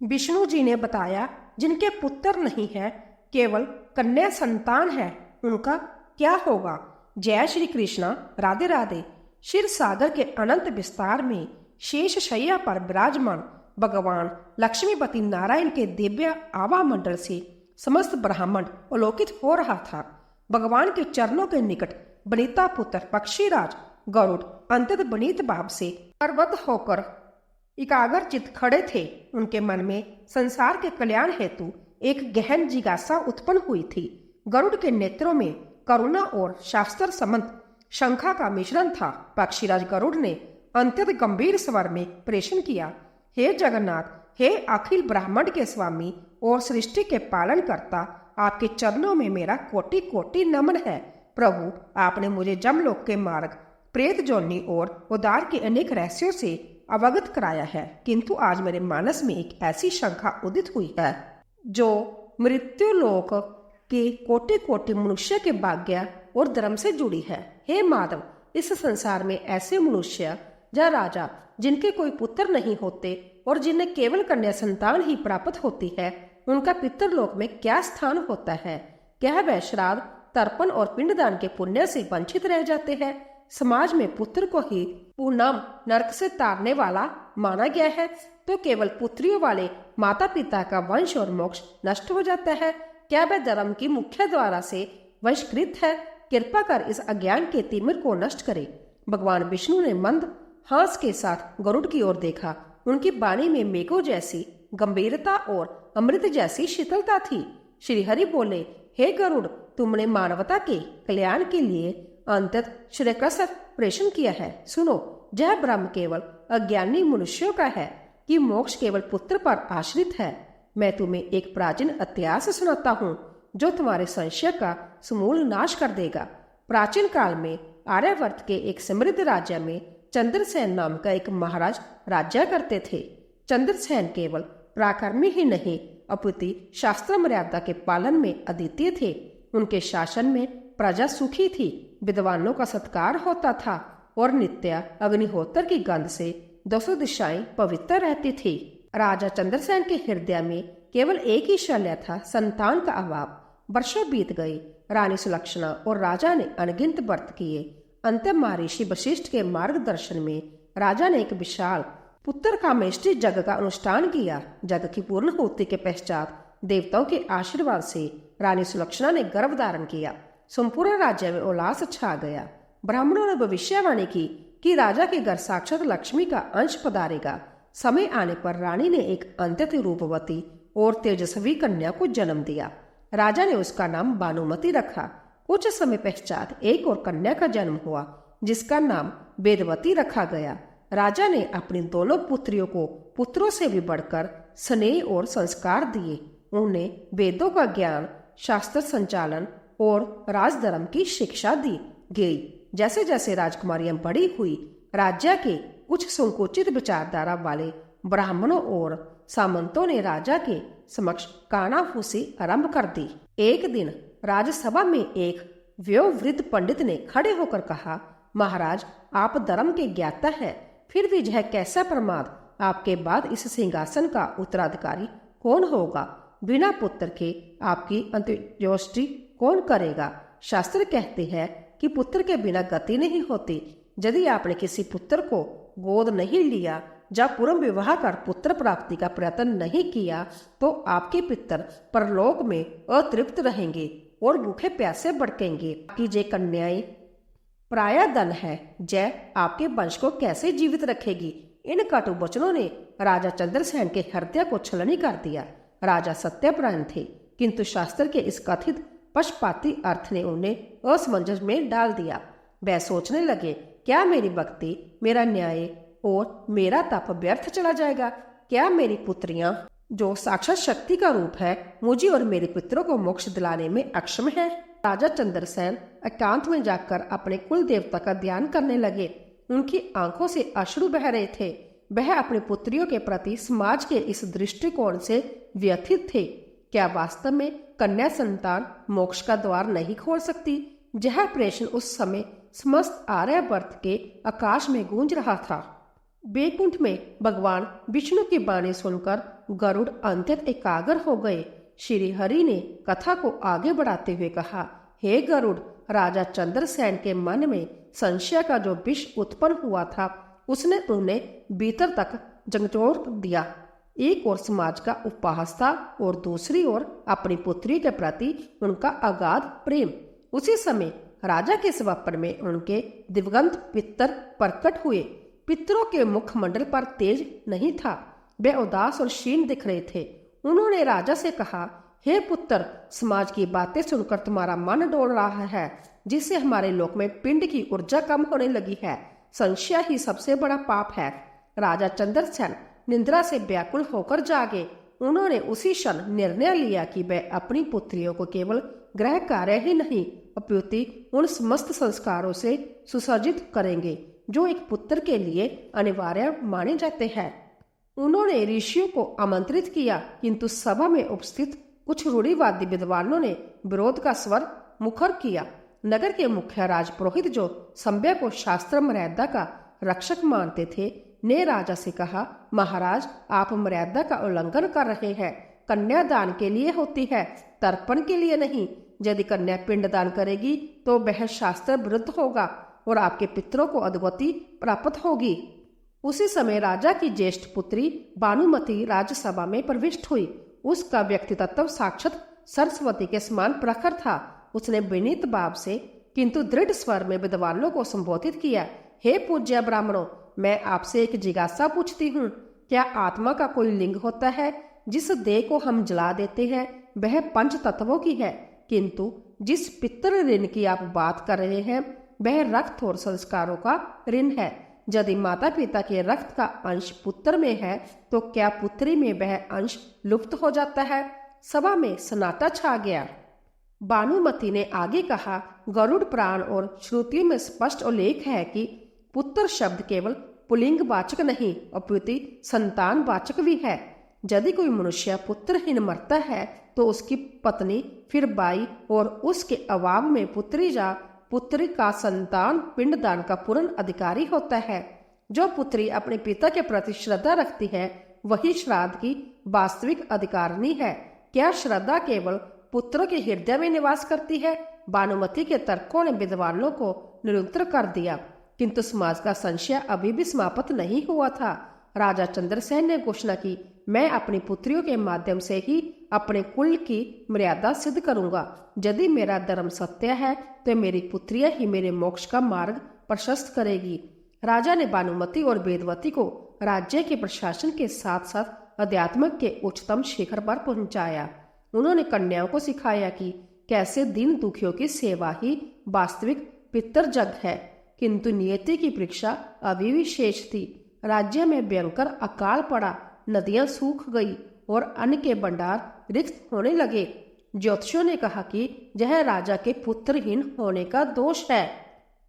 विष्णु जी ने बताया, जिनके पुत्र नहीं है, केवल कन्या संतान है, उनका क्या होगा। जय श्री कृष्णा। राधे राधे। क्षीर सागर के अनंत विस्तार में शेष शैया पर विराजमान भगवान लक्ष्मीपति नारायण के दिव्य आभा मंडल से समस्त ब्रह्मांड अवलोकित हो रहा था। भगवान के चरणों के निकट बनीता पुत्र पक्षीराज गरुड़ अंतत बनीत भाव से परवत होकर एकाग्र चित खड़े थे। उनके मन में संसार के कल्याण हेतु एक गहन जिज्ञासा उत्पन्न हुई थी। गरुड़ के नेत्रों में करुणा और शास्त्र सम्मत शंखा का मिश्रण था। पक्षीराज गरुड़ ने अत्यंत गंभीर स्वर में प्रश्न किया, हे जगन्नाथ, हे अखिल ब्रह्मांड के स्वामी और सृष्टि के पालन करता, आपके चरणों में मेरा कोटि कोटि नमन है। प्रभु, आपने मुझे जमलोक के मार्ग, प्रेत जोनी और उदार के अनेक रहस्यों से अवगत कराया है, किंतु आज मेरे मानस में एक ऐसी शंका उदित हुई है जो मृत्युलोक के कोटि कोटि मनुष्य के भाग्य और धर्म से जुड़ी है। हे माधव, इस संसार में ऐसे मनुष्य या राजा जिनके कोई पुत्र नहीं होते और जिन्हें केवल कन्या संतान ही प्राप्त होती है, उनका पितृलोक में क्या स्थान होता है। क्या वह श्राद्ध, तर्पण और पिंडदान के पुण्य से वंचित रह जाते हैं। समाज में पुत्र को ही पूर्णम नरक से तारने वाला माना गया है, तो केवल पुत्रियों वाले माता पिता का वंश और मोक्ष नष्ट हो जाता है। क्या वह धर्म की मुख्य द्वारा से वशकृत है। कृपा कर इस अज्ञान के तिमिर को नष्ट करे। भगवान विष्णु ने मंद हास के साथ गरुड़ की ओर देखा। उनकी वाणी में मेघों जैसी गंभीरता और अमृत जैसी शीतलता थी। श्री हरि बोले, हे गरुड़, तुमने मानवता के कल्याण के लिए अंतत श्रेयस्कर प्रश्न किया है। सुनो, यह भ्रम केवल अज्ञानी मनुष्यों का है कि मोक्ष केवल पुत्र पर आश्रित है। मैं तुम्हें एक प्राचीन इतिहास सुनाता हूँ जो तुम्हारे संशय का समूल नाश कर देगा। प्राचीन काल में आर्यावर्त के एक समृद्ध राज्य में चंद्रसेन नाम का एक महाराज राज्य करते थे। चंद्रसेन केवल पराक्रमी ही नहीं, अपितु शास्त्र मर्यादा के पालन में अद्वितीय थे। उनके शासन में प्रजा सुखी थी, विद्वानों का सत्कार होता था और नित्य अग्निहोत्र की गंध से दसों दिशाएं पवित्र रहती थी। राजा चंद्रसेन के हृदय में केवल एक ही शल्य था, संतान का अभाव। वर्षों बीत गए। रानी सुलक्षणा और राजा ने अनगिनत व्रत किए। अंतिम महर्षि वशिष्ठ के मार्गदर्शन में राजा ने एक विशाल पुत्र कामेष्टि यज्ञ का अनुष्ठान किया। यज्ञ की पूर्ण होती के पश्चात देवताओं के आशीर्वाद से रानी सुलक्षणा ने गर्भ धारण किया। संपूर्ण राज्य में उल्लास छा गया। ब्राह्मणों ने भविष्यवाणी की कि राजा के घर साक्षात लक्ष्मी का अंश पधारेगा। समय आने पर रानी ने एक अत्यंत रूपवती और तेजस्वी कन्या को जन्म दिया। राजा ने उसका नाम भानुमति रखा। कुछ समय पश्चात एक और कन्या का जन्म हुआ जिसका नाम वेदवती रखा गया। राजा ने अपनी दोनों पुत्रियों को पुत्रों से भी बढ़कर स्नेह और संस्कार दिए। उन्हें वेदों का ज्ञान, शास्त्र संचालन और राजधर्म की शिक्षा दी गई। जैसे जैसे राजकुमारियां बड़ी हुई, राज्य के कुछ संकुचित विचारधारा वाले ब्राह्मणों और सामंतों ने राजा के समक्ष कानाफूसी आरंभ कर दी। एक दिन राजसभा में एक वयोवृद्ध पंडित ने खड़े होकर कहा, महाराज, आप धर्म के ज्ञाता हैं, फिर भी यह कैसा प्रमाद। आपके बाद इस सिंहासन का उत्तराधिकारी कौन होगा। बिना पुत्र के आपकी अंत्येष्टि कौन करेगा। शास्त्र कहते हैं कि पुत्र के बिना गति नहीं होती। यदि आपने किसी पुत्र को गोद नहीं लिया या पूर्व विवाह कर पुत्र प्राप्ति का प्रयत्न नहीं किया तो आपके पितर परलोक में अतृप्त रहेंगे और भूखे प्यासे भड़केंगे। आपकी जे कन्याएं प्राय धन है, जय आपके वंश को कैसे जीवित रखेगी। इन कटु वचनों ने राजा चंद्रसेन के हृदय को छलनी कर दिया। राजा सत्यपरायण थे, किंतु शास्त्र के इस कथित पक्षपाती अर्थ ने उन्हें असमंजस में डाल दिया। वह सोचने लगे, क्या मेरी भक्ति, मेरा न्याय और मेरा तप व्यर्थ चला जाएगा। क्या मेरी पुत्रियां, जो साक्षात शक्ति का रूप है, मुझे और मेरे पितरों को मोक्ष दिलाने में अक्षम है। राजा चंद्रसेन एकांत में जाकर अपने कुल देवता का ध्यान करने लगे। उनकी आंखों से अश्रु बह रहे थे। वह अपनी पुत्रियों के प्रति समाज के इस दृष्टिकोण से व्यथित थे। क्या वास्तव में कन्या संतान मोक्ष का द्वार नहीं खोल सकती। यह प्रश्न उस समय समस्त आर्यावर्त के आकाश में गूंज रहा था। बैकुंठ में भगवान विष्णु की वाणी सुनकर गरुड़ अत्यंत एकाग्र हो गए। श्री हरि ने कथा को आगे बढ़ाते हुए कहा, हे गरुड़, राजा चंद्रसेन के मन में संशय का जो विष उत्पन्न हुआ था उसने उन्हें भीतर तक झंझोर दिया। एक ओर समाज का उपहास था और दूसरी ओर अपनी पुत्री के प्रति उनका अगाध प्रेम। उसी समय राजा के स्वप्न में उनके दिवंगत पितर प्रकट हुए। पितरों के मुखमंडल पर तेज नहीं था, वे उदास और क्षीण दिख रहे थे। उन्होंने राजा से कहा, हे पुत्र, समाज की बातें सुनकर तुम्हारा मन डोल रहा है, जिससे हमारे लोक में पिंड की ऊर्जा कम होने लगी है। संशय ही सबसे बड़ा पाप है। राजा चंद्रसेन निद्रा से व्याकुल होकर जागे। उन्होंने उसी क्षण निर्णय लिया कि वे अपनी पुत्रियों को केवल गृह कार्य ही नहीं अपितु उन समस्त संस्कारों से सुसज्जित करेंगे जो एक पुत्र के लिए अनिवार्य माने जाते हैं। उन्होंने ऋषियों को आमंत्रित किया, किंतु सभा में उपस्थित कुछ रूढ़िवादी विद्वानों ने विरोध का स्वर मुखर किया। नगर के मुख्य राजपुरोहित, जो संभ्य को शास्त्र मर्यादा का रक्षक मानते थे, ने राजा से कहा, महाराज, आप मर्यादा का उल्लंघन कर रहे हैं। कन्या दान के लिए होती है, तर्पण के लिए नहीं। यदि कन्या पिंडदान करेगी तो वह शास्त्र विरुद्ध होगा और आपके पितरों को अधोगति प्राप्त होगी। उसी समय राजा की ज्येष्ठ पुत्री भानुमति राज्यसभा में प्रविष्ट हुई। उसका व्यक्तित्व साक्षात सरस्वती के समान प्रखर था। उसने विनीत भाव से किंतु दृढ़ स्वर में विद्वानों को संबोधित किया, हे पूज्य ब्राह्मणों, मैं आपसे एक जिज्ञासा पूछती हूँ। क्या आत्मा का कोई लिंग होता है? जिस देह को हम जला देते हैं वह पंच तत्वों की है, किंतु जिस पितृ ऋण की आप बात कर रहे हैं वह रक्त और संस्कारों का ऋण है। यदि माता पिता के रक्त का अंश पुत्र में है तो क्या पुत्री में वह अंश लुप्त हो जाता है? सभा में सन्नाटा छा गया। भानुमति ने आगे कहा, गरुड़ पुराण और श्रुतियों में स्पष्ट उल्लेख है कि पुत्र शब्द केवल पुल्लिंग वाचक नहीं अपितु संतान वाचक भी है। यदि कोई मनुष्य पुत्रहीन मरता है तो उसकी पत्नी, फिर बाई और उसके अभाव में पुत्री या पुत्री का संतान पिंडदान का पूर्ण अधिकारी होता है। जो पुत्री अपने पिता के प्रति श्रद्धा रखती है वही श्राद्ध की वास्तविक अधिकारिणी है। क्या श्रद्धा केवल पुत्रों के हृदय में निवास करती है? भानुमति के तर्कों ने विद्वानों को निरुत्तर कर दिया, किंतु समाज का संशय अभी भी समाप्त नहीं हुआ था। राजा चंद्रसेन ने घोषणा की, मैं अपनी पुत्रियों के माध्यम से ही अपने कुल की मर्यादा सिद्ध करूंगा। यदि मेरा धर्म सत्य है तो मेरी पुत्रियां ही मेरे मोक्ष का मार्ग प्रशस्त करेगी। राजा ने भानुमति और वेदवती को राज्य के प्रशासन के साथ साथ अध्यात्म के उच्चतम शिखर पर पहुंचाया। उन्होंने कन्याओं को सिखाया कि कैसे दीन दुखियों की सेवा ही वास्तविक पितृजग है, किंतु नियति की परीक्षा अभी भी शेष थी। राज्य में भयंकर अकाल पड़ा, नदियां सूख गई और अन्न के भंडार रिक्त होने लगे। ज्योतिषियों ने कहा कि यह राजा के पुत्रहीन होने का दोष है,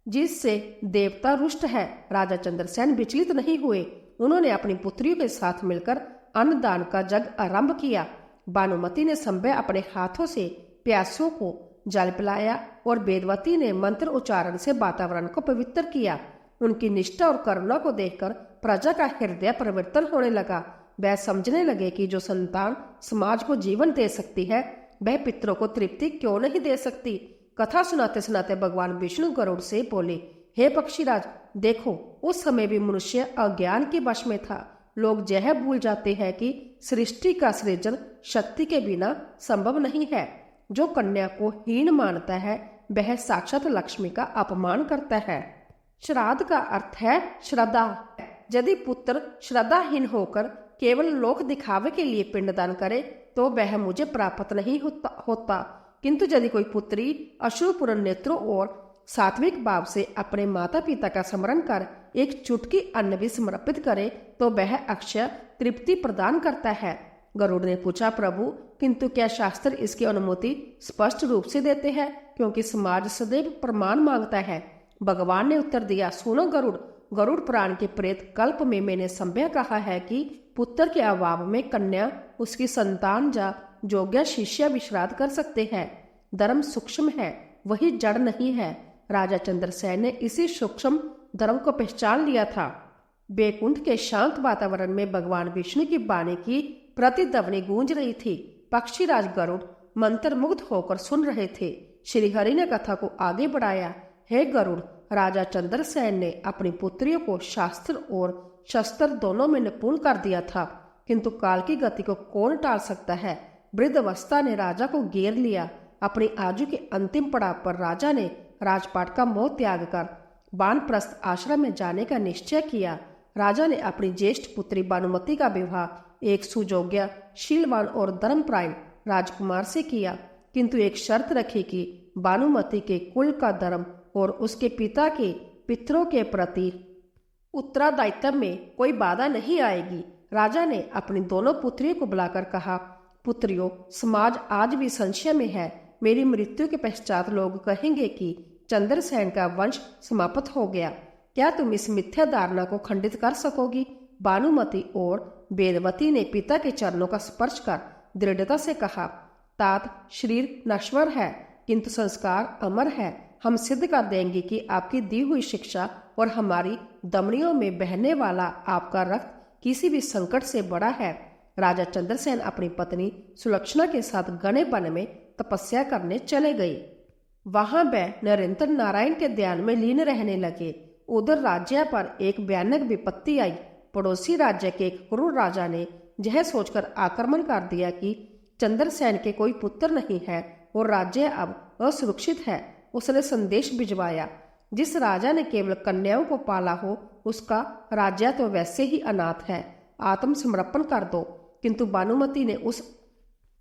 जिससे देवता रुष्ट है। राजा चंद्रसेन विचलित नहीं हुए। उन्होंने अपनी पुत्रियों के साथ मिलकर अन्नदान का जग आरंभ किया। भानुमति ने संभय अपने हाथों से प्यासों को जल पिलाया और वेदवती ने मंत्र उच्चारण से वातावरण को पवित्र किया। उनकी निष्ठा और करुणा को देखकर प्रजा का हृदय परिवर्तन होने लगा। वह समझने लगे कि जो संतान समाज को जीवन दे सकती है वह पितरों को तृप्ति क्यों नहीं दे सकती। कथा सुनाते सुनाते भगवान विष्णु गरुड़ से बोले, हे पक्षीराज, देखो, उस समय भी मनुष्य अज्ञान के वश में था। लोग यह भूल जाते हैं कि सृष्टि का सृजन शक्ति के बिना संभव नहीं है। जो कन्या को हीन मानता है वह साक्षात लक्ष्मी का अपमान करता है। श्राद्ध का अर्थ है श्रद्धा। यदि पुत्र श्रद्धाहीन होकर केवल लोक दिखावे के लिए पिंडदान करे तो वह मुझे प्राप्त नहीं होता। किंतु यदि कोई पुत्री अश्रुपूर्ण नेत्रों और सात्विक भाव से अपने माता पिता का स्मरण कर एक चुटकी अन्न भी समर्पित करे तो वह अक्षय तृप्ति प्रदान करता है। गरुड़ ने पूछा, प्रभु, किंतु क्या शास्त्र इसकी अनुमति स्पष्ट रूप से देते हैं? क्योंकि समाज सदैव प्रमाण मांगता है। भगवान ने उत्तर दिया, सुनो गरुड़, गरुड़ पुराण के प्रेत कल्प में मैंने संभय कहा है कि पुत्र के अभाव में कन्या उसकी संतान या योग्य शिष्य भी श्राद्ध कर सकते हैं। धर्म सूक्ष्म है, वही जड़ नहीं है। राजा चंद्रसेन ने इसी सूक्ष्म धर्म को पहचान लिया था। बैकुंठ के शांत वातावरण में भगवान विष्णु की वाणी की प्रतिध्वनि गूंज रही थी। पक्षीराज गरुड़ मंत्रमुग्ध होकर सुन रहे थे। श्री हरि ने कथा को आगे बढ़ाया। हे गरुड़, राजा चंद्रसेन ने अपनी पुत्रियों को शास्त्र और शस्त्र दोनों में निपुण कर दिया था, किंतु काल की गति को कौन टाल सकता है। वृद्धावस्था ने राजा को घेर लिया। अपनी आयु के अंतिम पड़ाव पर राजा ने राजपाट का मोह त्याग कर वानप्रस्थ आश्रम में जाने का निश्चय किया। राजा ने अपनी ज्येष्ठ पुत्री भानुमति का विवाह एक सुयोग्य, शीलवान और धर्मपरायण राजकुमार से किया, किंतु एक शर्त रखी कि भानुमति के कुल का धर्म और उसके पिता के पितरों के प्रति उत्तरादायित्व में कोई बाधा नहीं आएगी। राजा ने अपनी दोनों पुत्रियों को बुलाकर कहा, पुत्रियों, समाज आज भी संशय में है। मेरी मृत्यु के पश्चात लोग कहेंगे कि चंद्रसेन का वंश समाप्त हो गया। क्या तुम इस मिथ्या धारणा को खंडित कर सकोगी? भानुमति और वेदवती ने पिता के चरणों का स्पर्श कर दृढ़ता से कहा, तात, शरीर नश्वर है किंतु संस्कार अमर है। हम सिद्ध कर देंगे कि आपकी दी हुई शिक्षा और हमारी धमनियों में बहने वाला आपका रक्त किसी भी संकट से बड़ा है। राजा चंद्रसेन अपनी पत्नी सुलक्षणा के साथ घने वन में तपस्या करने चले गए। वहां वह निरंतर नारायण के ध्यान में लीन रहने लगे। उधर राज्य पर एक भयानक विपत्ति आई। पड़ोसी राज्य के एक क्रूर राजा ने यह सोचकर आक्रमण कर दिया कि चंद्रसेन के कोई पुत्र नहीं है और राज्य अब असुरक्षित है। उसने संदेश भिजवाया, जिस राजा ने केवल कन्याओं को पाला हो उसका राज्य तो वैसे ही अनाथ है, आत्मसमर्पण कर दो। किंतु भानुमति ने उस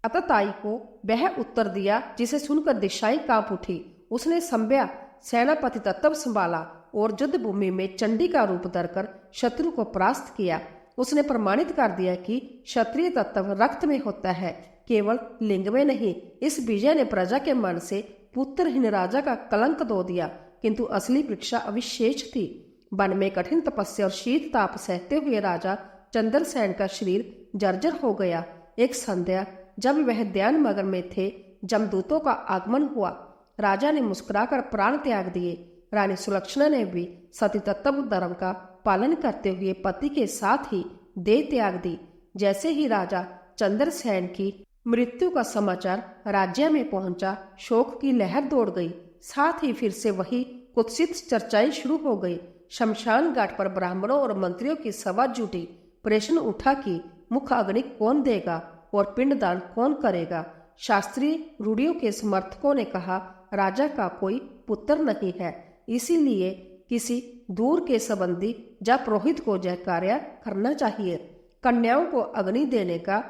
अतताई को वह उत्तर दिया जिसे सुनकर दिशाएं कांप उठी। उसने संभ्या सेनापति तत्व संभाला और युद्ध भूमि में चंडी का रूप धरकर शत्रु को परास्त किया। उसने प्रमाणित कर दिया कि क्षत्रिय तत्व रक्त में होता है, केवल लिंग में नहीं। इस विजय ने प्रजा के मन से पुत्रहीन राजा का कलंक धो दिया, किंतु असली परीक्षा अविशेष थी। वन में कठिन तपस्या और शीत ताप सहते हुए राजा चंद्रसेन का शरीर जर्जर हो गया। एक संध्या जब वह ध्यान मग्न में थे, जमदूतों का आगमन हुआ। राजा ने मुस्कुराकर प्राण त्याग दिए। रानी सुलक्षणा ने भी सती तत्व धर्म का पालन करते हुए पति के साथ ही देह त्याग दी। जैसे ही राजा चंद्रसेन की मृत्यु का समाचार राज्य में पहुंचा, शोक की लहर दौड़ गई। साथ ही फिर से वही कुत्सित चर्चाएं शुरू हो गई। शमशान घाट पर ब्राह्मणों और मंत्रियों की सभा जुटी। प्रश्न उठा कि मुख अग्नि कौन देगा और पिंडदान कौन करेगा। शास्त्रीय रूढ़ियों के समर्थकों ने कहा, राजा का कोई पुत्र नहीं है, इसीलिए किसी दूर के संबंधी या पुरोहित को यह कार्य करना चाहिए। कन्याओं को अग्नि देने का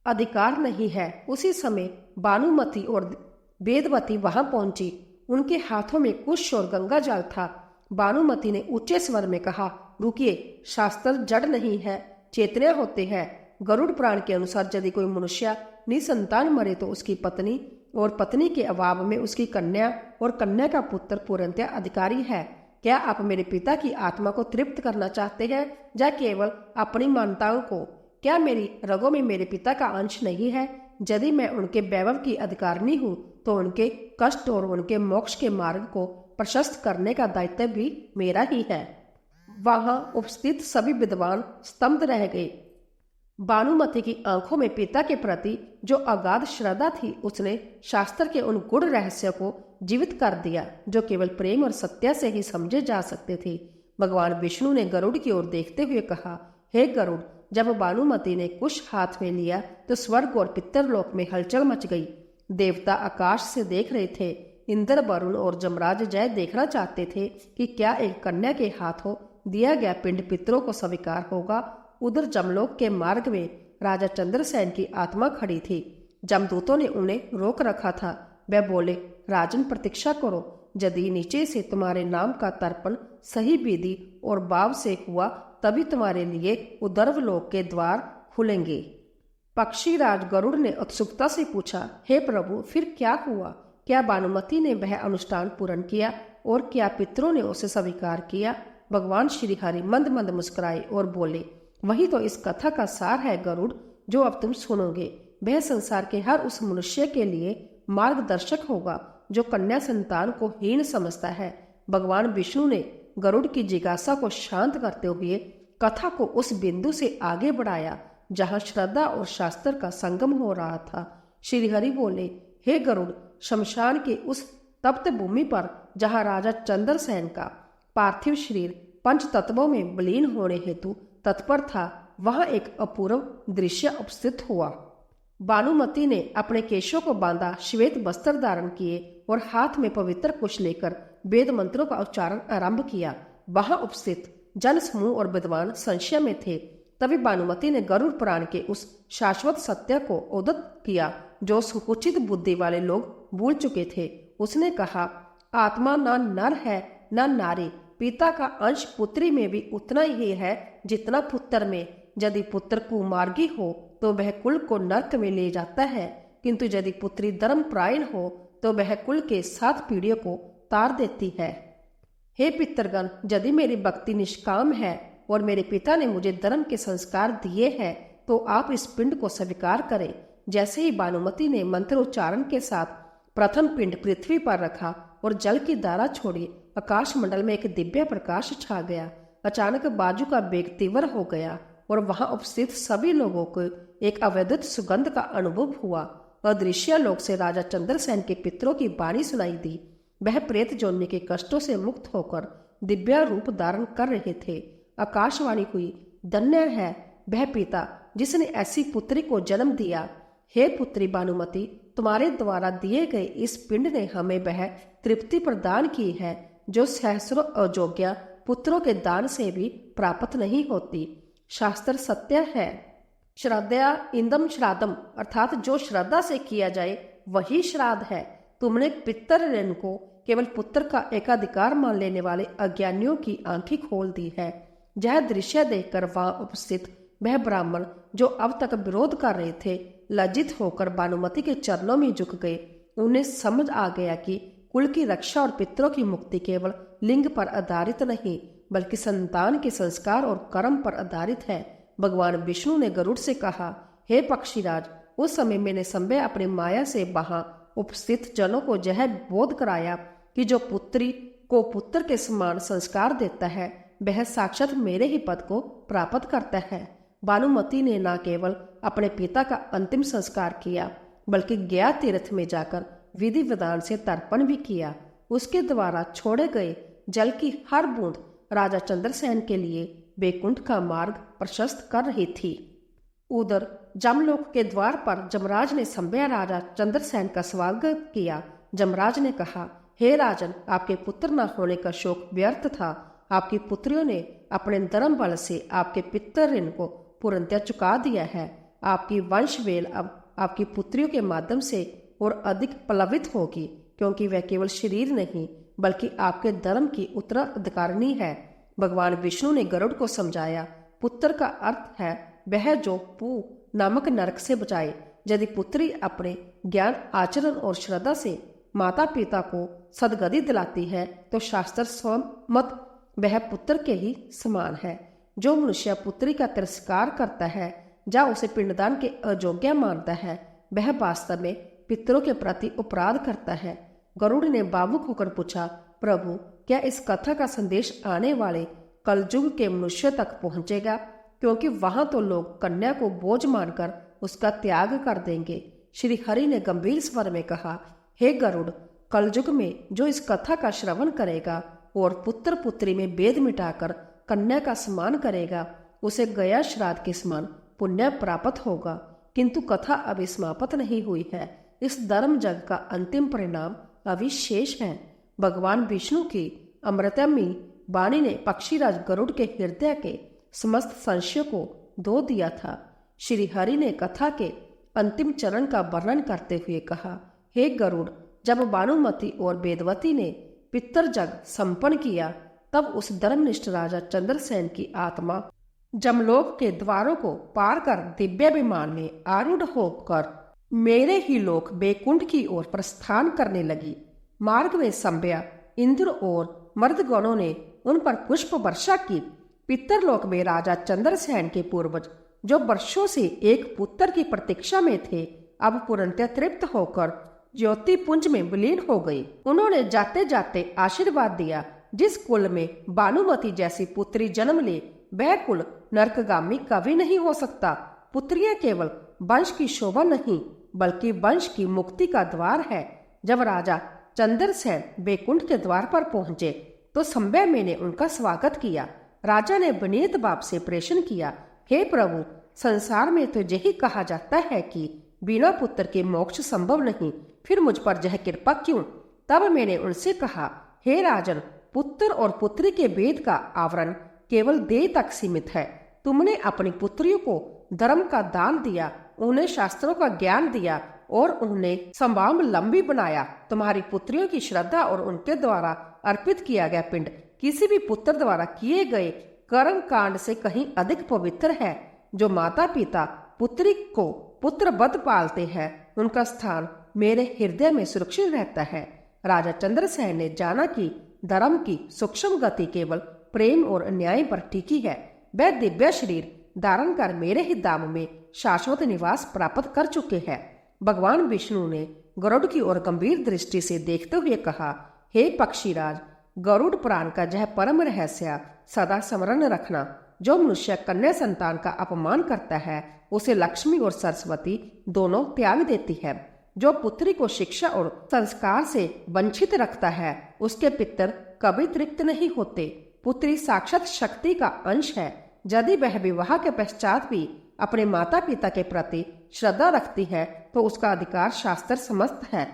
अधिकार नहीं है। उसी समय भानुमति और वेदवती वहां पहुंची। उनके हाथों में कुश और गंगा जल था। भानुमति ने ऊंचे स्वर में कहा, रुकिए, शास्त्र जड़ नहीं है, चेतना होते हैं। गरुड़ पुराण के अनुसार यदि कोई मनुष्य निसंतान मरे तो उसकी पत्नी और पत्नी के अभाव में उसकी कन्या और कन्या का पुत्र पूर्णतः अधिकारी है। क्या आप मेरे पिता की आत्मा को तृप्त करना चाहते हैं या केवल अपनी मान्यताओं को? क्या मेरी रगों में मेरे पिता का अंश नहीं है? यदि मैं उनके वैभव की अधिकारिणी हूँ तो उनके कष्ट और उनके मोक्ष के मार्ग को प्रशस्त करने का दायित्व भी मेरा ही है। वहां उपस्थित सभी विद्वान स्तब्ध रह गए। भानुमति की आंखों में पिता के प्रति जो अगाध श्रद्धा थी, उसने शास्त्र के उन गूढ़ रहस्यों को जीवित कर दिया जो केवल प्रेम और सत्य से ही समझे जा सकते थे। भगवान विष्णु ने गरुड़ की ओर देखते हुए कहा, हे गरुड़, जब भानुमति ने कुश हाथ में लिया तो स्वर्ग और पितरलोक में हलचल मच गई। देवता आकाश से देख रहे थे। इंद्र, वरुण और जमराज जय देखना चाहते थे कि क्या एक कन्या के हाथों दिया गया पिंड पितरों को स्वीकार होगा। उधर जमलोक के मार्ग में राजा चंद्रसेन की आत्मा खड़ी थी। जमदूतों ने उन्हें रोक रखा था। वे बोले, राजन, प्रतीक्षा करो। यदि नीचे से तुम्हारे नाम का तर्पण सही विधि और भाव से हुआ तभी तुम्हारे लिए उदर्व लोक के द्वार खुलेंगे। पक्षीराज गरुड़ ने उत्सुकता से पूछा, हे प्रभु, फिर क्या हुआ? क्या भानुमति ने वह अनुष्ठान पूर्ण किया और क्या पितरों ने उसे स्वीकार किया? भगवान श्री हरि मंद मंद मुस्कुराए और बोले, वही तो इस कथा का सार है गरुड़, जो अब तुम सुनोगे। वह संसार के हर उस मनुष्य के लिए मार्गदर्शक होगा जो कन्या संतान को हीन समझता है। भगवान विष्णु ने गरुड़ की जिज्ञासा को शांत करते हुए कथा को उस बिंदु से आगे बढ़ाया जहां श्रद्धा और शास्त्र का संगम हो रहा था। श्री हरि बोले, हे गरुड़, शमशान के उस तप्त भूमि पर जहां राजा चंद्रसेन का पार्थिव शरीर पंच तत्वों में विलीन होने हेतु तत्पर था, वहां एक अपूर्व दृश्य उपस्थित हुआ। भानुमति ने अपने केशों को बांधा, श्वेत वस्त्र धारण किए और हाथ में पवित्र कुश लेकर वेद मंत्रों का उच्चारण आरंभ किया। वहां उपस्थित जन समूह और विद्वान संशय में थे। तभी भानुमति ने गरुड़ पुराण के उस शाश्वत सत्य को उद्धत किया जो सुकुचित बुद्धि वाले लोग भूल चुके थे। उसने कहा, आत्मा न नर है न नारी, पिता का अंश पुत्री में भी उतना ही है जितना पुत्र में। यदि पुत्र कुमार्गी हो तो वह कुल को नरक में ले जाता है, किंतु यदि पुत्री धर्मपरायण हो तो वह कुल के 7 पीढ़ियों को तार देती है। हे पितरगण, यदि मेरी भक्ति निष्काम है और मेरे पिता ने मुझे धर्म के संस्कार दिए हैं तो आप इस पिंड को स्वीकार करें। जैसे ही भानुमति ने मंत्रोच्चारण के साथ प्रथम पिंड पृथ्वी पर रखा और जल की धारा छोड़ी, आकाश मंडल में एक दिव्य प्रकाश छा गया। अचानक बाजू का वेग तीव्र हो गया और वहां उपस्थित सभी लोगों को एक अवैधिक सुगंध का अनुभव हुआ। अदृश्य लोक से राजा चंद्रसेन के पितरों की वाणी सुनाई दी। वह प्रेत जोड़ने के कष्टों से मुक्त होकर दिव्य रूप धारण कर रहे थे। आकाशवाणी हुई, धन्य है वह पिता जिसने ऐसी पुत्री को जन्म दिया। हे पुत्री भानुमति, तुम्हारे द्वारा दिए गए इस पिंड ने हमें वह तृप्ति प्रदान की है जो सहस्रों अयोग्य पुत्रों के दान से भी प्राप्त नहीं होती। शास्त्र सत्य है, श्रद्धया इंदम श्राद्धम, अर्थात जो श्रद्धा से किया जाए वही श्राद्ध है। तुमने पितर ऋण को केवल पुत्र का एकाधिकार मान लेने वाले अज्ञानियों की आंखें खोल दी है। यह दृश्य देखकर वहां उपस्थित वह ब्राह्मण जो अब तक विरोध कर रहे थे, लज्जित होकर भानुमति के चरणों में झुक गए। उन्हें समझ आ गया कि कुल की रक्षा और पितरों की मुक्ति केवल लिंग पर आधारित नहीं बल्कि संतान के संस्कार और कर्म पर आधारित है। भगवान विष्णु ने गरुड़ से कहा, हे पक्षीराज, उस समय मैंने संभय अपनी माया से वहां उपस्थित जनों को यह बोध कराया कि जो पुत्री को पुत्र के समान संस्कार देता है वह साक्षात मेरे ही पद को प्राप्त करता है। भानुमति ने न केवल अपने पिता का अंतिम संस्कार किया बल्कि गया तीर्थ में जाकर विधि विधान से तर्पण भी किया। उसके द्वारा छोड़े गए जल की हर बूंद राजा चंद्रसेन के लिए बैकुंठ का मार्ग प्रशस्त कर रही थी। उधर जमलोक के द्वार पर जमराज ने संभय राजा चंद्रसेन का स्वागत किया। जमराज ने कहा, हे राजन, आपके पुत्र न होने का शोक व्यर्थ था। आपकी पुत्रियों ने अपने धर्म बल से आपके पितर ऋण को पूर्णतः चुका दिया है। आपकी वंशवेल अब आपकी पुत्रियों के माध्यम से और अधिक प्लवित होगी, क्योंकि वह केवल शरीर नहीं बल्कि आपके धर्म की उत्तराधिकारिणी है। भगवान विष्णु ने गरुड़ को समझाया, पुत्र का अर्थ है वह जो पू नामक नरक से बचाए। यदि पुत्री अपने ज्ञान, आचरण और श्रद्धा से माता पिता को सदगति दिलाती है तो शास्त्र स्वमत वह पुत्र के ही समान है। जो मनुष्य पुत्री का तिरस्कार करता है या उसे पिंडदान के अयोग्य मानता है वह वास्तव में पितरों के प्रति अपराध करता है। गरुड़ ने भावुक होकर पूछा, प्रभु, क्या इस कथा का संदेश आने वाले कलयुग के मनुष्य तक पहुंचेगा? क्योंकि वहां तो लोग कन्या को बोझ मानकर उसका त्याग कर देंगे। श्री हरि ने गंभीर स्वर में कहा, हे गरुड़, कलयुग में जो इस कथा का श्रवण करेगा और पुत्र पुत्री में भेद मिटाकर कन्या का सम्मान करेगा उसे गया श्राद्ध के समान पुण्य प्राप्त होगा। किंतु कथा अभी समाप्त नहीं हुई है। इस धर्म जग का अंतिम परिणाम अभी शेष है। भगवान विष्णु की अमृतमयी वाणी ने पक्षीराज गरुड़ के हृदय के समस्त संशय को धो दिया था। श्री हरि ने कथा के अंतिम चरण का वर्णन करते हुए कहा, हे गरुड़, जब भानुमति और वेदवती ने पितर जग संपन्न किया तब उस धर्मनिष्ठ राजा चंद्रसेन की आत्मा जमलोक के द्वारों को पार कर दिव्य विमान में आरूढ़ होकर मेरे ही लोक बैकुंठ की ओर प्रस्थान करने लगी। मार्ग में संभया, इंद्र और मर्दगणों ने उन पर पुष्प वर्षा की। पितरलोक में राजा चंद्रसेन के पूर्वज जो वर्षों से एक पुत्र की प्रतीक्षा में थे अब पूर्णतः तृप्त होकर ज्योति पुंज में विलीन हो गई। उन्होंने जाते जाते आशीर्वाद दिया, जिस कुल में भानुमति जैसी पुत्री जन्म ले वह कुल नरकगामी कभी नहीं हो सकता। पुत्रियां केवल वंश की शोभा नहीं बल्कि वंश की मुक्ति का द्वार है। जब राजा चंद्रसेन बैकुंठ के द्वार पर पहुंचे तो संभय ने उनका स्वागत किया। राजा ने विनीत भाव से प्रश्न किया, हे प्रभु, संसार में तो यही कहा जाता है कि बिना पुत्र के मोक्ष संभव नहीं, फिर मुझ पर यह कृपा क्यों? तब मैंने उनसे कहा, हे राजन, पुत्र और पुत्री के भेद का आवरण केवल देह तक सीमित है। तुमने अपनी पुत्रियों को धर्म का दान दिया, उन्हें शास्त्रों का ज्ञान दिया और उन्हें स्वावलंबी बनाया। तुम्हारी पुत्रियों की श्रद्धा और उनके द्वारा अर्पित किया गया पिंड किसी भी पुत्र द्वारा किए गए कर्म कांड से कहीं अधिक पवित्र है। जो माता पिता पुत्री को पुत्रवत पालते हैं उनका स्थान मेरे हृदय में सुरक्षित रहता है। राजा चंद्रसेन ने जाना कि धर्म की सूक्ष्म गति केवल प्रेम और न्याय पर टिकी है। वह दिव्य शरीर धारण कर मेरे ही धाम में शाश्वत निवास प्राप्त कर चुके हैं। भगवान विष्णु ने गरुड़ की ओर गंभीर दृष्टि से देखते हुए कहा, हे पक्षीराज, गरुड़ पुराण का यह परम रहस्य सदा स्मरण रखना। जो मनुष्य कन्या संतान का अपमान करता है उसे लक्ष्मी और सरस्वती दोनों त्याग देती है। जो पुत्री को शिक्षा और संस्कार से वंचित रखता है उसके पितर कभी तृप्त नहीं होते। पुत्री साक्षात शक्ति का अंश है। यदि वह विवाह के पश्चात भी अपने माता पिता के प्रति श्रद्धा रखती है तो उसका अधिकार शास्त्र समस्त है।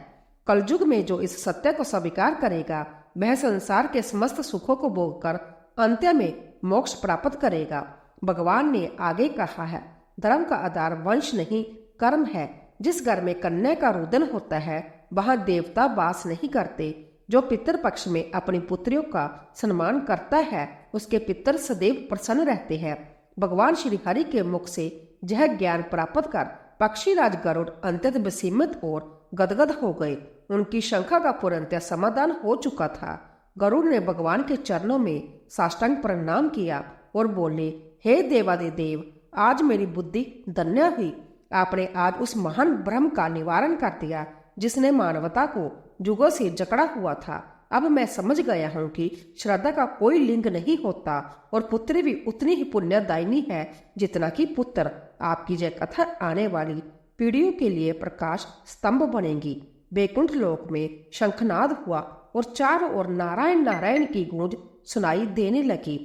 कलयुग में जो इस सत्य को स्वीकार करेगा वह संसार के समस्त सुखों को भोगकर अंत्य में मोक्ष प्राप्त करेगा। भगवान ने आगे कहा है, धर्म का आधार वंश नहीं कर्म है। जिस घर में कन्या का रुदन होता है वहां देवता वास नहीं करते। जो पितर पक्ष में अपनी पुत्रियों का सम्मान करता है उसके पितर सदैव प्रसन्न रहते हैं। भगवान श्री हरि के मुख से यह ज्ञान प्राप्त कर पक्षीराज गरुड़ अत्यंत विस्मित और गदगद हो गए। उनकी शंका का पूर्णतः समाधान हो चुका था। गरुड़ ने भगवान के चरणों में साष्टांग प्रणाम किया और बोले, हे देवादिदेव, आज मेरी बुद्धि धन्य हुई। आपने आज उस महान भ्रम का निवारण कर दिया जिसने मानवता को जुगों से जकड़ा हुआ था। अब मैं समझ गया हूँ कि श्रद्धा का कोई लिंग नहीं होता और पुत्री भी उतनी ही पुण्यदायिनी है जितना कि पुत्र। आपकी यह कथा आने वाली पीढ़ियों के लिए प्रकाश स्तंभ बनेगी। बैकुंठ लोक में शंखनाद हुआ और चारों ओर नारायण नारायण की गूंज सुनाई देने लगी।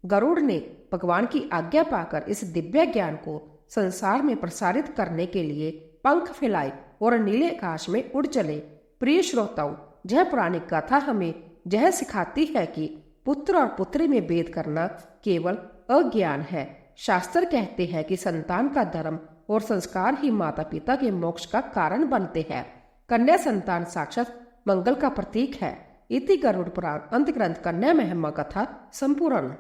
गरुड़ ने भगवान की आज्ञा पाकर इस दिव्य ज्ञान को संसार में प्रसारित करने के लिए पंख फैलाए और नीले आकाश में उड़ चले। प्रिय श्रोताओं, यह पुरानी कथा हमें यह सिखाती है कि पुत्र और पुत्री में भेद करना केवल अज्ञान है। शास्त्र कहते हैं कि संतान का धर्म और संस्कार ही माता पिता के मोक्ष का कारण बनते हैं। कन्या संतान साक्षात मंगल का प्रतीक है। इति गरुड़ पुराण अंत ग्रंथ कन्या महिमा कथा संपूर्ण।